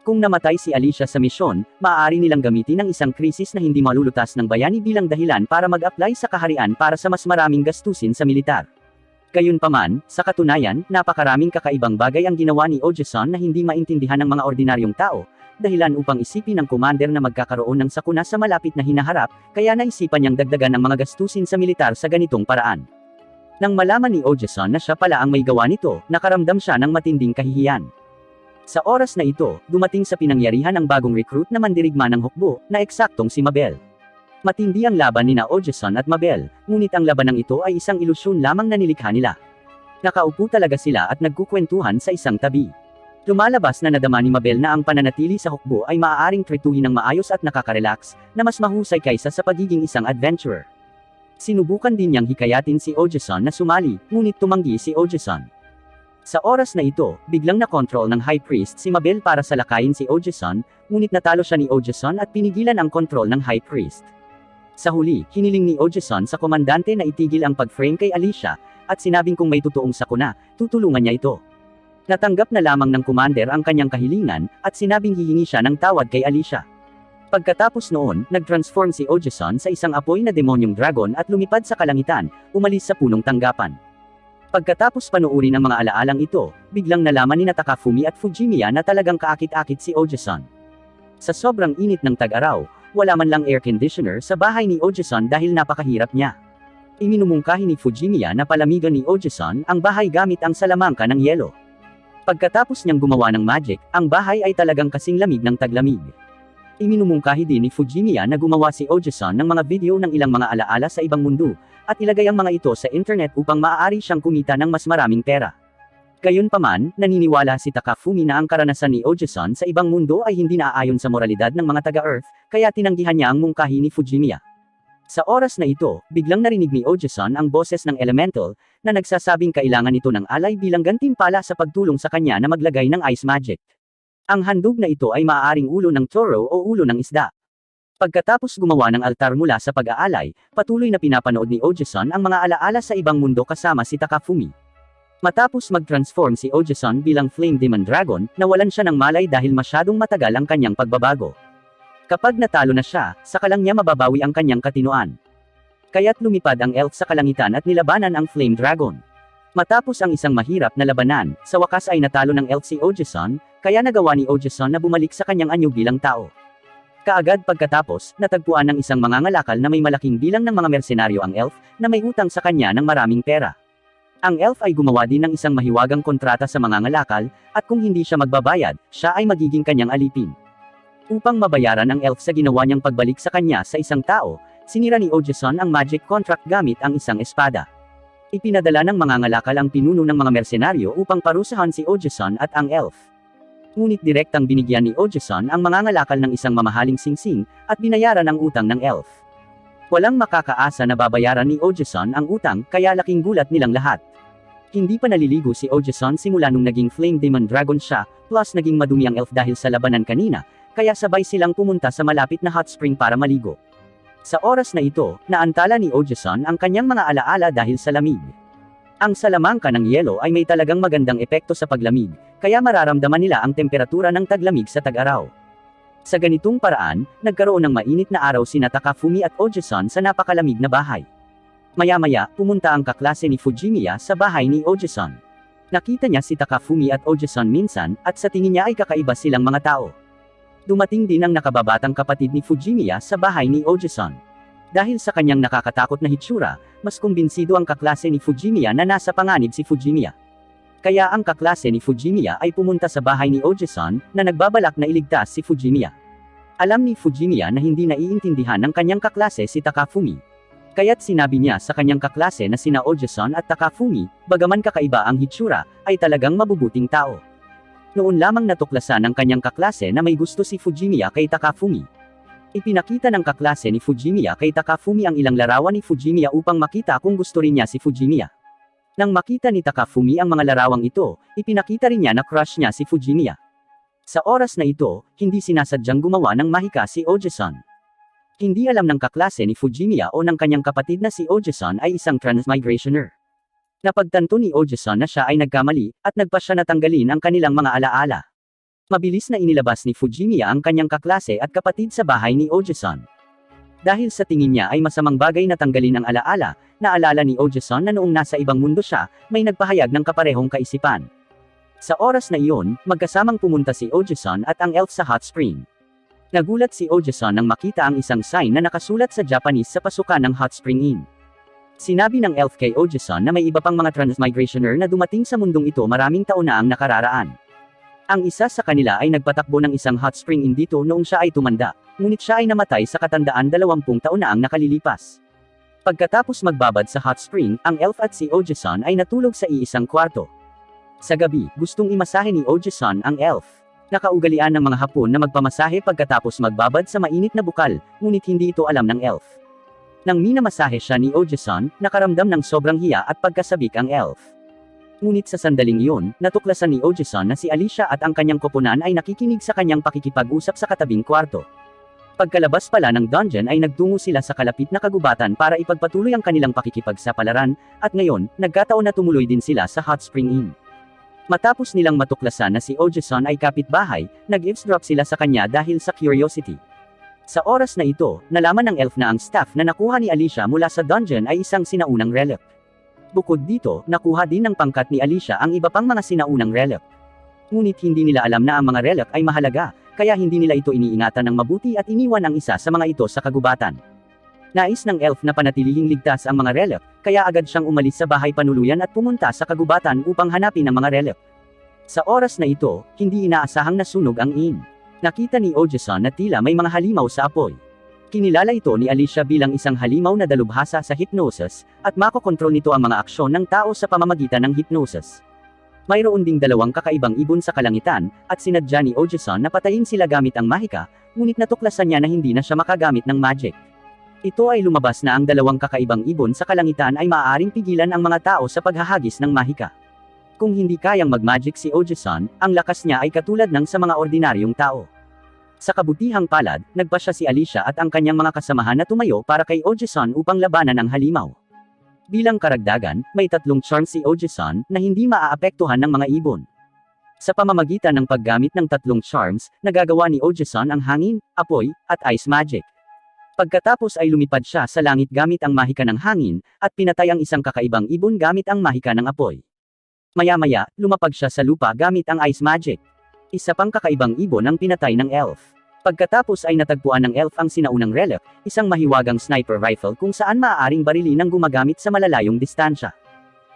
Kung namatay si Alicia sa misyon, maaari nilang gamitin ang isang krisis na hindi malulutas ng bayani bilang dahilan para mag-apply sa kaharian para sa mas maraming gastusin sa militar. Gayunpaman, sa katunayan, napakaraming kakaibang bagay ang ginawa ni Oji-san na hindi maintindihan ng mga ordinaryong tao, dahilan upang isipin ng commander na magkakaroon ng sakuna sa malapit na hinaharap, kaya naisipan niyang dagdagan ng mga gastusin sa militar sa ganitong paraan. Nang malaman ni Oji-san na siya pala ang may gawa nito, nakaramdam siya ng matinding kahihiyan. Sa oras na ito, dumating sa pinangyarihan ang bagong recruit na mandirigma ng hukbo, na eksaktong si Mabel. Matindi ang laban nina Oji-san at Mabel, ngunit ang labanang ito ay isang ilusyon lamang na nilikha nila. Nakaupo talaga sila at nagkukwentuhan sa isang tabi. Lumalabas na nadama ni Mabel na ang pananatili sa hukbo ay maaaring trituhin ng maayos at nakaka-relax, na mas mahusay kaysa sa pagiging isang adventurer. Sinubukan din niyang hikayatin si Oji-san na sumali, ngunit tumanggi si Oji-san. Sa oras na ito, biglang na-control ng High Priest si Mabel para salakayin si Oji-san, ngunit natalo siya ni Oji-san at pinigilan ang kontrol ng High Priest. Sa huli, hiniling ni Oji-san sa komandante na itigil ang pag-frame kay Alicia, at sinabing kung may totoong sakuna, tutulungan niya ito. Natanggap na lamang ng commander ang kanyang kahilingan, at sinabing hihingi siya ng tawad kay Alicia. Pagkatapos noon, nag-transform si Oji-san sa isang apoy na demonyong dragon at lumipad sa kalangitan, umalis sa punong tanggapan. Pagkatapos panuurin ang mga alaalang ito, biglang nalaman ni Takafumi at Fujimiya na talagang kaakit-akit si Oji-san. Sa sobrang init ng tag-araw, wala man lang air conditioner sa bahay ni Oji-san dahil napakahirap niya. Iminumungkahi ni Fujimiya na palamigan ni Oji-san ang bahay gamit ang salamangka ng yelo. Pagkatapos niyang gumawa ng magic, ang bahay ay talagang kasing lamig ng taglamig. Iminumungkahi din ni Fujimiya na gumawa si Oji-san ng mga video ng ilang mga alaala sa ibang mundo, at ilagay ang mga ito sa internet upang maaari siyang kumita ng mas maraming pera. Gayunpaman, naniniwala si Takafumi na ang karanasan ni Oji-san sa ibang mundo ay hindi naaayon sa moralidad ng mga taga-Earth, kaya tinanggihan niya ang mungkahi ni Fujimiya. Sa oras na ito, biglang narinig ni Oji-san ang boses ng Elemental, na nagsasabing kailangan ito ng alay bilang gantimpala sa pagtulong sa kanya na maglagay ng ice magic. Ang handog na ito ay maaaring ulo ng toro o ulo ng isda. Pagkatapos gumawa ng altar mula sa pag-aalay, patuloy na pinapanood ni Oji-san ang mga alaala sa ibang mundo kasama si Takafumi. Matapos mag-transform si Oji-san bilang Flame Demon Dragon, nawalan siya ng malay dahil masyadong matagal ang kanyang pagbabago. Kapag natalo na siya, saka lang niya mababawi ang kanyang katinoan. Kaya't lumipad ang elf sa kalangitan at nilabanan ang Flame Dragon. Matapos ang isang mahirap na labanan, sa wakas ay natalo ng elf si Oji-san, kaya nagawa ni Oji-san na bumalik sa kanyang anyo bilang tao. Kaagad pagkatapos, natagpuan ng isang mangangalakal na may malaking bilang ng mga mersenaryo ang elf, na may utang sa kanya ng maraming pera. Ang elf ay gumawa din ng isang mahiwagang kontrata sa mangangalakal, at kung hindi siya magbabayad, siya ay magiging kanyang alipin. Upang mabayaran ang elf sa ginawa niyang pagbalik sa kanya sa isang tao, sinira ni Oji-san ang magic contract gamit ang isang espada. Ipinadala ng mangangalakal ang pinuno ng mga mersenaryo upang parusahan si Oji-san at ang elf. Ngunit direktang binigyan ni Ojeson ang mangangalakal ng isang mamahaling singsing, at binayaran ang utang ng elf. Walang makakaasa na babayaran ni Ojeson ang utang, kaya laking gulat nilang lahat. Hindi pa naliligo si Ojeson simula nung naging Flame Demon Dragon siya, plus naging madumi ang elf dahil sa labanan kanina, kaya sabay silang pumunta sa malapit na hot spring para maligo. Sa oras na ito, naantala ni Ojeson ang kanyang mga alaala dahil sa lamig. Ang salamangka ng yelo ay may talagang magandang epekto sa paglamig, kaya mararamdaman nila ang temperatura ng taglamig sa tag-araw. Sa ganitong paraan, nagkaroon ng mainit na araw sina Takafumi at Ojeson sa napakalamig na bahay. Maya-maya, pumunta ang kaklase ni Fujimiya sa bahay ni Ojeson. Nakita niya si Takafumi at Ojeson minsan, at sa tingin niya ay kakaiba silang mga tao. Dumating din ang nakababatang kapatid ni Fujimiya sa bahay ni Ojeson. Dahil sa kanyang nakakatakot na hitsura, mas kumbinsido ang kaklase ni Fujimiya na nasa panganib si Fujimiya. Kaya ang kaklase ni Fujimiya ay pumunta sa bahay ni Ojeson, na nagbabalak na iligtas si Fujimiya. Alam ni Fujimiya na hindi naiintindihan ng kanyang kaklase si Takafumi. Kaya't sinabi niya sa kanyang kaklase na sina Ojeson at Takafumi, bagaman kakaiba ang hitsura, ay talagang mabubuting tao. Noon lamang natuklasan ng kanyang kaklase na may gusto si Fujimiya kay Takafumi. Ipinakita ng kaklase ni Fujimiya kay Takafumi ang ilang larawan ni Fujimiya upang makita kung gusto rin niya si Fujimiya. Nang makita ni Takafumi ang mga larawang ito, ipinakita rin niya na crush niya si Fujimiya. Sa oras na ito, hindi sinasadyang gumawa ng mahika si Ojeson. Hindi alam ng kaklase ni Fujimiya o ng kanyang kapatid na si Ojeson ay isang transmigrationer. Napagtanto ni Ojeson na siya ay nagkamali, at nagpa siya na tanggalin ang kanilang mga alaala. Mabilis na inilabas ni Fujimiya ang kanyang kaklase at kapatid sa bahay ni Ojeson. Dahil sa tingin niya ay masamang bagay na tanggalin ang alaala, naalala ni Ojeson na noong nasa ibang mundo siya, may nagpahayag ng kaparehong kaisipan. Sa oras na iyon, magkasamang pumunta si Ojeson at ang elf sa hot spring. Nagulat si Ojeson nang makita ang isang sign na nakasulat sa Japanese sa pasukan ng hot spring inn. Sinabi ng elf kay Ojeson na may iba pang mga transmigrationer na dumating sa mundong ito maraming taon na ang nakararaan. Ang isa sa kanila ay nagpatakbo ng isang hot spring inn dito noong siya ay tumanda, ngunit siya ay namatay sa katandaan 20 taon na ang nakalilipas. Pagkatapos magbabad sa hot spring, ang elf at si Ojeson ay natulog sa iisang kwarto. Sa gabi, gustong imasahe ni Ojeson ang elf. Nakaugalian ng mga Hapon na magpamasahe pagkatapos magbabad sa mainit na bukal, ngunit hindi ito alam ng elf. Nang minamasahe siya ni Ojeson, nakaramdam ng sobrang hiya at pagkasabik ang elf. Ngunit sa sandaling iyon, natuklasan ni Ojeson na si Alicia at ang kanyang koponan ay nakikinig sa kanyang pakikipag-usap sa katabing kwarto. Pagkalabas pala ng dungeon ay nagtungo sila sa kalapit na kagubatan para ipagpatuloy ang kanilang pakikipagsapalaran, at ngayon, nagkataon na tumuloy din sila sa hot spring inn. Matapos nilang matuklasan na si Ojeson ay kapitbahay, nag-eavesdrop sila sa kanya dahil sa curiosity. Sa oras na ito, nalaman ng elf na ang staff na nakuha ni Alicia mula sa dungeon ay isang sinaunang relic. Bukod dito, nakuha din ng pangkat ni Alicia ang iba pang mga sinaunang relic. Ngunit hindi nila alam na ang mga relic ay mahalaga, kaya hindi nila ito iniingatan ng mabuti at iniwan ang isa sa mga ito sa kagubatan. Nais ng elf na panatilihing ligtas ang mga relic, kaya agad siyang umalis sa bahay panuluyan at pumunta sa kagubatan upang hanapin ang mga relic. Sa oras na ito, hindi inaasahang nasunog ang inn. Nakita ni Ojeson na tila may mga halimaw sa apoy. Kinilala ito ni Alicia bilang isang halimaw na dalubhasa sa hypnosis, at makokontrol nito ang mga aksyon ng tao sa pamamagitan ng hypnosis. Mayroon ding dalawang kakaibang ibon sa kalangitan, at sinadya ni Ojeson na patayin sila gamit ang mahika, ngunit natuklasan niya na hindi na siya makagamit ng magic. Ito ay lumabas na ang dalawang kakaibang ibon sa kalangitan ay maaaring pigilan ang mga tao sa paghahagis ng mahika. Kung hindi kayang mag-magic si Ojeson, ang lakas niya ay katulad ng sa mga ordinaryong tao. Sa kabutihang palad, nagpa siya si Alicia at ang kanyang mga kasamahan na tumayo para kay Ojeson upang labanan ang halimaw. Bilang karagdagan, may 3 charms si Ojeson na hindi maaapektuhan ng mga ibon. Sa pamamagitan ng paggamit ng 3 charms, nagagawa ni Ojeson ang hangin, apoy, at ice magic. Pagkatapos ay lumipad siya sa langit gamit ang mahika ng hangin, at pinatay ang isang kakaibang ibon gamit ang mahika ng apoy. Maya-maya, lumapag siya sa lupa gamit ang ice magic. Isa pang kakaibang ibon ang pinatay ng elf. Pagkatapos ay natagpuan ng elf ang sinaunang relic, isang mahiwagang sniper rifle kung saan maaaring barilin ng gumagamit sa malalayong distansya.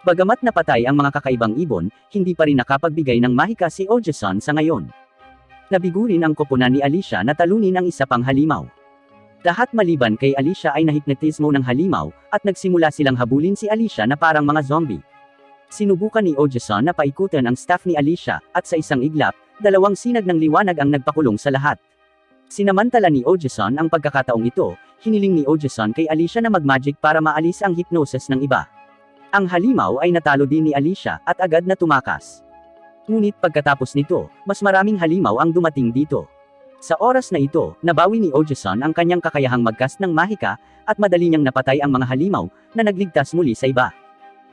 Bagamat napatay ang mga kakaibang ibon, hindi pa rin nakapagbigay ng mahika si Ojeson sa ngayon. Nabigo rin ang koponan ni Alicia na talunin ang isa pang halimaw. Lahat maliban kay Alicia ay nahipnotismo ng halimaw, at nagsimula silang habulin si Alicia na parang mga zombie. Sinubukan ni Ojeson na paikutin ang staff ni Alicia, at sa isang iglap, Dalawang sinag ng liwanag ang nagpakulong sa lahat. Sinamantala ni Ojason ang pagkakataong ito, hiniling ni Ojason kay Alicia na mag-magic para maalis ang hypnosis ng iba. Ang halimaw ay natalo din ni Alicia at agad na tumakas. Ngunit pagkatapos nito, mas maraming halimaw ang dumating dito. Sa oras na ito, nabawi ni Ojason ang kanyang kakayahang mag-cast ng mahika, at madali niyang napatay ang mga halimaw, na nagligtas muli sa iba.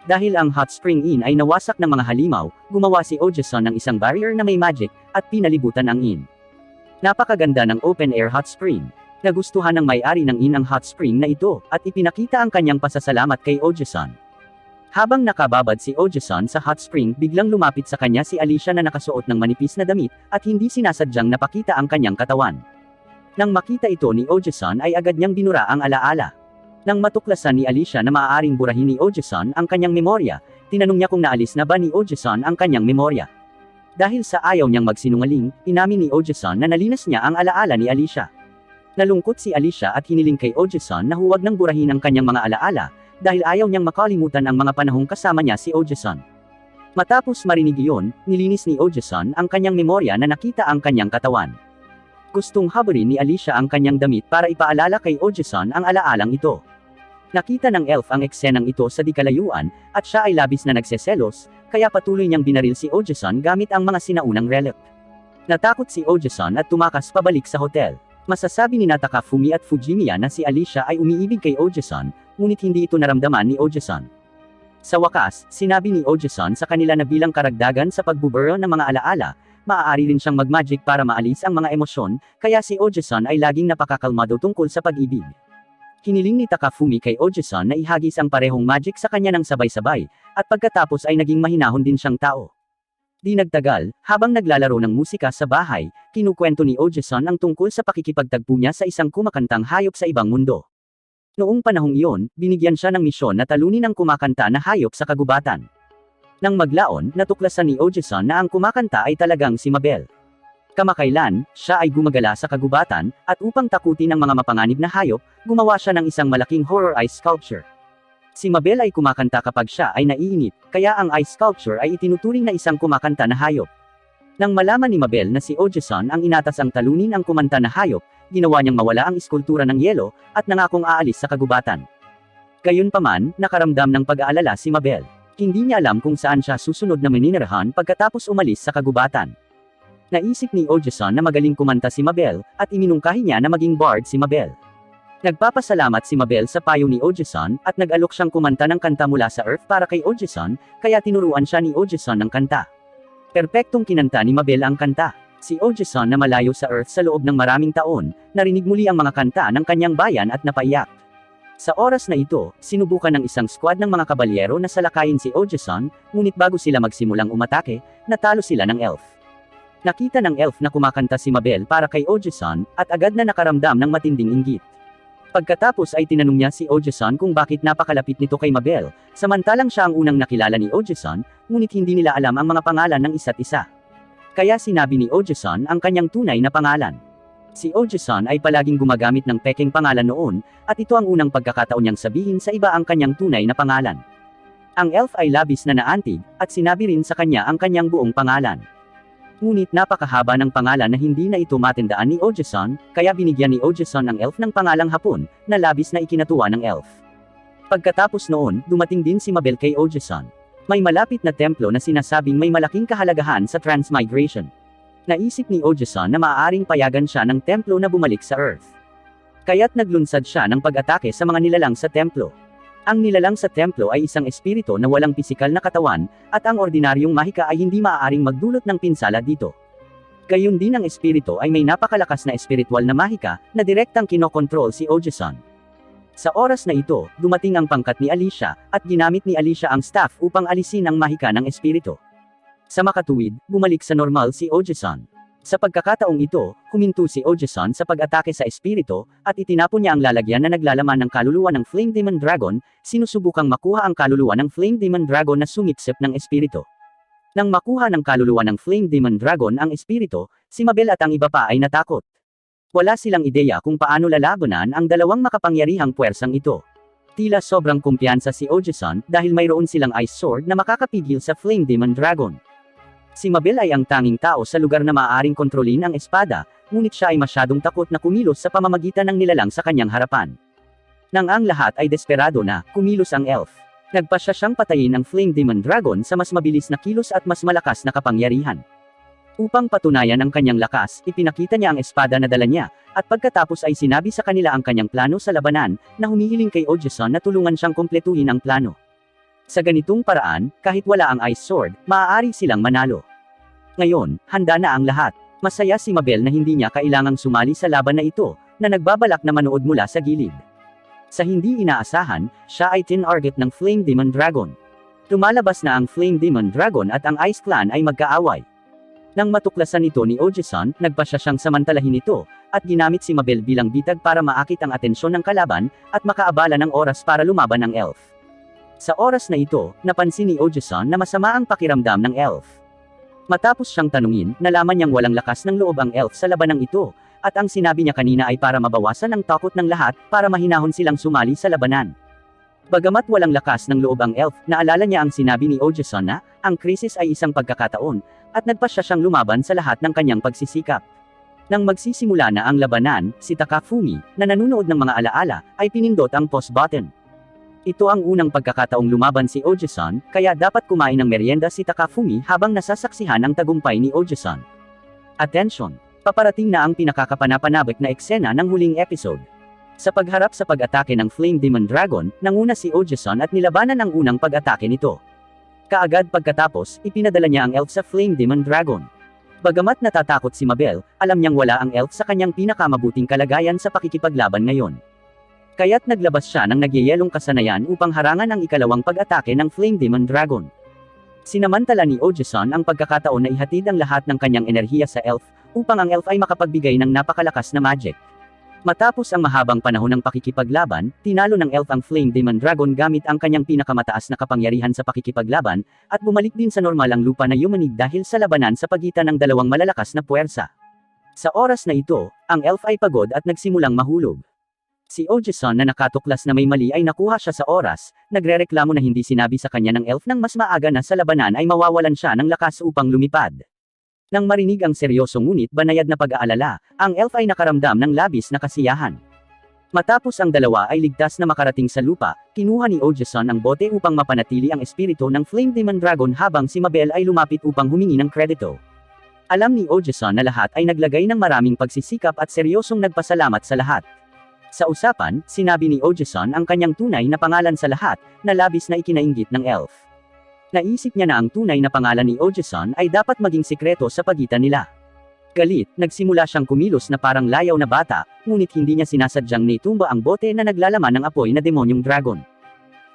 Dahil ang Hot Spring Inn ay nawasak ng mga halimaw, gumawa si Ojason ng isang barrier na may magic, at pinalibutan ang inn. Napakaganda ng open-air hot spring. Nagustuhan ng may-ari ng inn ang hot spring na ito, at ipinakita ang kanyang pasasalamat kay Ojason. Habang nakababad si Ojason sa hot spring, biglang lumapit sa kanya si Alicia na nakasuot ng manipis na damit, at hindi sinasadyang napakita ang kanyang katawan. Nang makita ito ni Ojason ay agad niyang binura ang alaala. Nang matuklasan ni Alicia na maaaring burahin ni Ojason ang kanyang memorya, tinanong niya kung naalis na ba ni Ojason ang kanyang memorya. Dahil sa ayaw niyang magsinungaling, inamin ni Ojason na nalinas niya ang alaala ni Alicia. Nalungkot si Alicia at hiniling kay Ojason na huwag nang burahin ang kanyang mga alaala, dahil ayaw niyang makalimutan ang mga panahong kasama niya si Ojason. Matapos marinig iyon, nilinis ni Ojason ang kanyang memorya na nakita ang kanyang katawan. Gustong haburin ni Alicia ang kanyang damit para ipaalala kay Ojason ang alaalang ito. Nakita ng elf ang eksenang ito sa di kalayuan, at siya ay labis na nagseselos, kaya patuloy niyang binaril si Ojason gamit ang mga sinaunang relic. Natakot si Ojason at tumakas pabalik sa hotel. Masasabi ni Takafumi at Fujimiya na si Alicia ay umiibig kay Ojason, ngunit hindi ito naramdaman ni Ojason. Sa wakas, sinabi ni Ojason sa kanila na bilang karagdagan sa pagbuburo ng mga alaala, maaari rin siyang mag-magic para maalis ang mga emosyon, kaya si Ojason ay laging napakakalmado tungkol sa pag-ibig. Hiniling ni Takafumi kay Ojason na ihagis ang parehong magic sa kanya ng sabay-sabay, at pagkatapos ay naging mahinahon din siyang tao. Di nagtagal, habang naglalaro ng musika sa bahay, kinukwento ni Ojason ang tungkol sa pakikipagtagpo niya sa isang kumakantang hayop sa ibang mundo. Noong panahong iyon, binigyan siya ng misyon na talunin ang kumakanta na hayop sa kagubatan. Nang maglaon, natuklasan ni Ojason na ang kumakanta ay talagang si Mabel. Kamakailan, siya ay gumagala sa kagubatan, at upang takutin ang mga mapanganib na hayop, gumawa siya ng isang malaking horror ice sculpture. Si Mabel ay kumakanta kapag siya ay naiinip, kaya ang ice sculpture ay itinuturing na isang kumakanta na hayop. Nang malaman ni Mabel na si Ojason ang inatas ang talunin ang kumanta na hayop, ginawa niyang mawala ang iskultura ng yelo, at nangakong aalis sa kagubatan. Gayunpaman, nakaramdam ng pag-aalala si Mabel. Hindi niya alam kung saan siya susunod na maninirahan pagkatapos umalis sa kagubatan. Naisip ni Ojason na magaling kumanta si Mabel, at iminungkahi niya na maging bard si Mabel. Nagpapasalamat si Mabel sa payo ni Ojason, at nag-alok siyang kumanta ng kanta mula sa Earth para kay Ojason, kaya tinuruan siya ni Ojason ng kanta. Perpektong kinanta ni Mabel ang kanta. Si Ojason na malayo sa Earth sa loob ng maraming taon, narinig muli ang mga kanta ng kanyang bayan at napaiyak. Sa oras na ito, sinubukan ng isang squad ng mga kabalyero na salakayin si Ojason, ngunit bago sila magsimulang umatake, natalo sila ng elf. Nakita ng elf na kumakanta si Mabel para kay Ojason, at agad na nakaramdam ng matinding inggit. Pagkatapos ay tinanong niya si Ojason kung bakit napakalapit nito kay Mabel, samantalang siya ang unang nakilala ni Ojason, ngunit hindi nila alam ang mga pangalan ng isa't isa. Kaya sinabi ni Ojason ang kanyang tunay na pangalan. Si Ojason ay palaging gumagamit ng pekeng pangalan noon, at ito ang unang pagkakataon niyang sabihin sa iba ang kanyang tunay na pangalan. Ang elf ay labis na naantig, at sinabi rin sa kanya ang kanyang buong pangalan. Ngunit napakahaba ng pangalan na hindi na ito matandaan ni Ojason, kaya binigyan ni Ojason ang elf ng pangalang Hapon, na labis na ikinatuwa ng elf. Pagkatapos noon, dumating din si Mabel kay Ojason. May malapit na templo na sinasabing may malaking kahalagahan sa transmigration. Naisip ni Ojason na maaaring payagan siya ng templo na bumalik sa Earth. Kaya't naglunsad siya ng pag-atake sa mga nilalang sa templo. Ang nilalang sa templo ay isang espiritu na walang pisikal na katawan, at ang ordinaryong mahika ay hindi maaaring magdulot ng pinsala dito. Gayun din ang espiritu ay may napakalakas na espiritual na mahika, na direktang kinokontrol si Ojason. Sa oras na ito, dumating ang pangkat ni Alicia, at ginamit ni Alicia ang staff upang alisin ang mahika ng espiritu. Sa makatuwid, bumalik sa normal si Ojason. Sa pagkakataong ito, huminto si Ojason sa pag-atake sa espiritu, at itinapon niya ang lalagyan na naglalaman ng kaluluwa ng Flame Demon Dragon, sinusubukang makuha ang kaluluwa ng Flame Demon Dragon na sumipsip ng espiritu. Nang makuha ng kaluluwa ng Flame Demon Dragon ang espiritu, si Mabel at ang iba pa ay natakot. Wala silang ideya kung paano lalabanan ang dalawang makapangyarihang puwersang ito. Tila sobrang kumpiyansa si Ojason dahil mayroon silang Ice Sword na makakapigil sa Flame Demon Dragon. Si Mabel ay ang tanging tao sa lugar na maaaring kontrolin ang espada, ngunit siya ay masyadong takot na kumilos sa pamamagitan ng nilalang sa kanyang harapan. Nang ang lahat ay desperado na, kumilos ang elf. Nagpasya siyang patayin ang Flame Demon Dragon sa mas mabilis na kilos at mas malakas na kapangyarihan. Upang patunayan ang kanyang lakas, ipinakita niya ang espada na dala niya, at pagkatapos ay sinabi sa kanila ang kanyang plano sa labanan, na humihiling kay Ojeson na tulungan siyang kumpletuhin ang plano. Sa ganitong paraan, kahit wala ang Ice Sword, maaari silang manalo. Ngayon, handa na ang lahat. Masaya si Mabel na hindi niya kailangang sumali sa laban na ito, na nagbabalak na manood mula sa gilid. Sa hindi inaasahan, siya ay tinarget ng Flame Demon Dragon. Lumalabas na ang Flame Demon Dragon at ang Ice Clan ay magkaaway. Nang matuklasan ito ni Ojeson, nagpasya siyang samantalahin ito, at ginamit si Mabel bilang bitag para maakit ang atensyon ng kalaban, at makaabala ng oras para lumaban ang elf. Sa oras na ito, napansin ni Ojeson na masama ang pakiramdam ng elf. Matapos siyang tanungin, nalaman niyang walang lakas ng loob ang elf sa labanang ito, at ang sinabi niya kanina ay para mabawasan ang takot ng lahat, para mahinahon silang sumali sa labanan. Bagamat walang lakas ng loob ang elf, naalala niya ang sinabi ni Ojeson na, ang krisis ay isang pagkakataon, at nagpasya siyang lumaban sa lahat ng kanyang pagsisikap. Nang magsisimula na ang labanan, si Takafumi, na nanunood ng mga alaala, ay pinindot ang pause button. Ito ang unang pagkakataong lumaban si Ojeson, kaya dapat kumain ng merienda si Takafumi habang nasasaksihan ang tagumpay ni Ojeson. Attention! Paparating na ang pinakakapanapanabik na eksena ng huling episode. Sa pagharap sa pag-atake ng Flame Demon Dragon, nanguna si Ojeson at nilabanan ang unang pag-atake nito. Kaagad pagkatapos, ipinadala niya ang elf sa Flame Demon Dragon. Bagamat natatakot si Mabel, alam niyang wala ang elf sa kanyang pinakamabuting kalagayan sa pakikipaglaban ngayon. Kaya't naglabas siya ng nagyayelong kasanayan upang harangan ang ikalawang pag-atake ng Flame Demon Dragon. Sinamantala ni Ojeson ang pagkakataon na ihatid ang lahat ng kanyang enerhiya sa elf, upang ang elf ay makapagbigay ng napakalakas na magic. Matapos ang mahabang panahon ng pakikipaglaban, tinalo ng elf ang Flame Demon Dragon gamit ang kanyang pinakamataas na kapangyarihan sa pakikipaglaban, at bumalik din sa normal ang lupa na yumanig dahil sa labanan sa pagitan ng dalawang malalakas na puwersa. Sa oras na ito, ang elf ay pagod at nagsimulang mahulog. Si Ojeson na nakatuklas na may mali ay nakuha siya sa oras, nagrereklamo na hindi sinabi sa kanya ng elf nang mas maaga na sa labanan ay mawawalan siya ng lakas upang lumipad. Nang marinig ang seryoso ngunit banayad na pag-aalala, ang elf ay nakaramdam ng labis na kasiyahan. Matapos ang dalawa ay ligtas na makarating sa lupa, kinuha ni Ojeson ang bote upang mapanatili ang espiritu ng Flame Demon Dragon habang si Mabel ay lumapit upang humingi ng kredito. Alam ni Ojeson na lahat ay naglagay ng maraming pagsisikap at seryosong nagpasalamat sa lahat. Sa usapan, sinabi ni Ojeson ang kanyang tunay na pangalan sa lahat, na labis na ikinainggit ng elf. Naisip niya na ang tunay na pangalan ni Ojeson ay dapat maging sikreto sa pagitan nila. Galit, nagsimula siyang kumilos na parang layaw na bata, ngunit hindi niya sinasadyang naitumba ang bote na naglalaman ng apoy na demonyong dragon.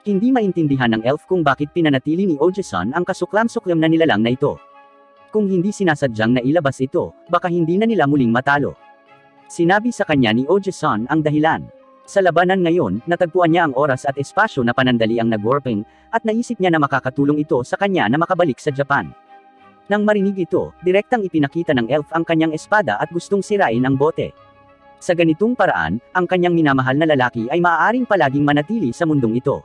Hindi maintindihan ng elf kung bakit pinanatili ni Ojeson ang kasuklam-suklam na nilalang na ito. Kung hindi sinasadyang nailabas ito, baka hindi na nila muling matalo. Sinabi sa kanya ni Ojeson ang dahilan. Sa labanan ngayon, natagpuan niya ang oras at espasyo na panandali ang nag-warping, at naisip niya na makakatulong ito sa kanya na makabalik sa Japan. Nang marinig ito, direktang ipinakita ng elf ang kanyang espada at gustong sirain ang bote. Sa ganitong paraan, ang kanyang minamahal na lalaki ay maaaring palaging manatili sa mundong ito.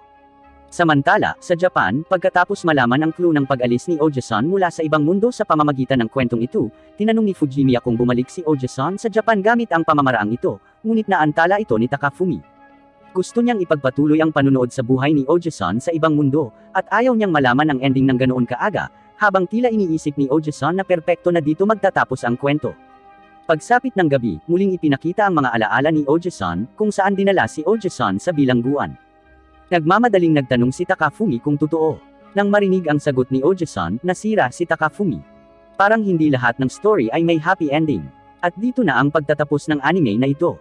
Samantala, sa Japan, pagkatapos malaman ang clue ng pag-alis ni Ojeson mula sa ibang mundo sa pamamagitan ng kwentong ito, tinanong ni Fujimiya kung bumalik si Ojeson sa Japan gamit ang pamamaraang ito, ngunit naantala ito ni Takafumi. Gusto niyang ipagpatuloy ang panunood sa buhay ni Ojeson sa ibang mundo, at ayaw niyang malaman ang ending ng ganoon kaaga, habang tila iniisip ni Ojeson na perpekto na dito magtatapos ang kwento. Pagsapit ng gabi, muling ipinakita ang mga alaala ni Ojeson, kung saan dinala si Ojeson sa bilangguan. Nagmamadaling nagtanong si Takafumi kung totoo. Nang marinig ang sagot ni Ojeson, nasira si Takafumi. Parang hindi lahat ng story ay may happy ending. At dito na ang pagtatapos ng anime na ito.